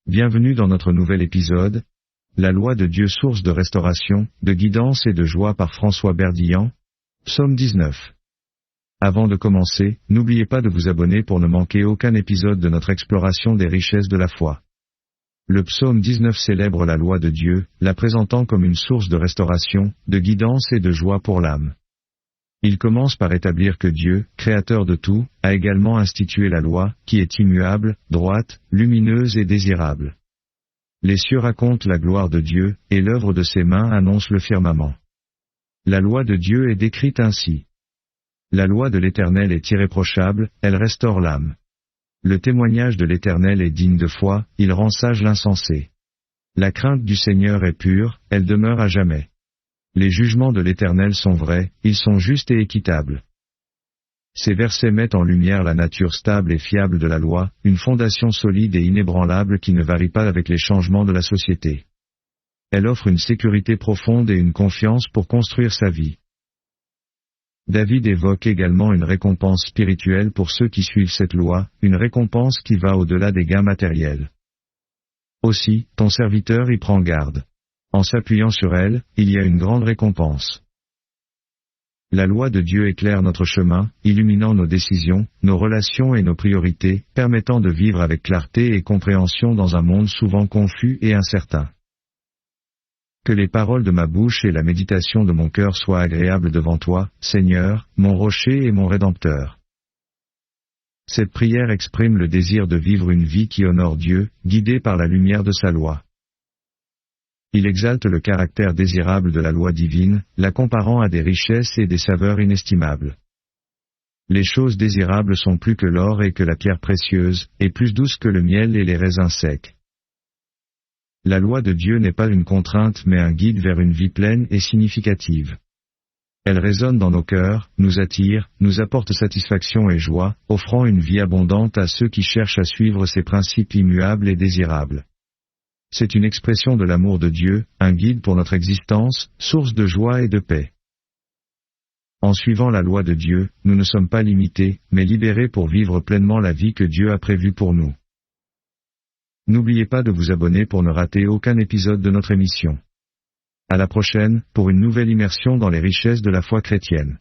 Bienvenue dans notre nouvel épisode, La loi de Dieu, source de restauration, de guidance et de joie par François Berdillan, Psaume 19. Avant de commencer, n'oubliez pas de vous abonner pour ne manquer aucun épisode de notre exploration des richesses de la foi. Le Psaume 19 célèbre la loi de Dieu, la présentant comme une source de restauration, de guidance et de joie pour l'âme. Il commence par établir que Dieu, créateur de tout, a également institué la loi, qui est immuable, droite, lumineuse et désirable. Les cieux racontent la gloire de Dieu, et l'œuvre de ses mains annonce le firmament. La loi de Dieu est décrite ainsi. La loi de l'Éternel est irréprochable, elle restaure l'âme. Le témoignage de l'Éternel est digne de foi, il rend sage l'insensé. La crainte du Seigneur est pure, elle demeure à jamais. Les jugements de l'Éternel sont vrais, ils sont justes et équitables. Ces versets mettent en lumière la nature stable et fiable de la loi, une fondation solide et inébranlable qui ne varie pas avec les changements de la société. Elle offre une sécurité profonde et une confiance pour construire sa vie. David évoque également une récompense spirituelle pour ceux qui suivent cette loi, une récompense qui va au-delà des gains matériels. Aussi, ton serviteur y prend garde. En s'appuyant sur elle, il y a une grande récompense. La loi de Dieu éclaire notre chemin, illuminant nos décisions, nos relations et nos priorités, permettant de vivre avec clarté et compréhension dans un monde souvent confus et incertain. Que les paroles de ma bouche et la méditation de mon cœur soient agréables devant toi, Seigneur, mon rocher et mon rédempteur. Cette prière exprime le désir de vivre une vie qui honore Dieu, guidée par la lumière de sa loi. Il exalte le caractère désirable de la loi divine, la comparant à des richesses et des saveurs inestimables. Les choses désirables sont plus que l'or et que la pierre précieuse, et plus douces que le miel et les raisins secs. La loi de Dieu n'est pas une contrainte mais un guide vers une vie pleine et significative. Elle résonne dans nos cœurs, nous attire, nous apporte satisfaction et joie, offrant une vie abondante à ceux qui cherchent à suivre ses principes immuables et désirables. C'est une expression de l'amour de Dieu, un guide pour notre existence, source de joie et de paix. En suivant la loi de Dieu, nous ne sommes pas limités, mais libérés pour vivre pleinement la vie que Dieu a prévue pour nous. N'oubliez pas de vous abonner pour ne rater aucun épisode de notre émission. À la prochaine, pour une nouvelle immersion dans les richesses de la foi chrétienne.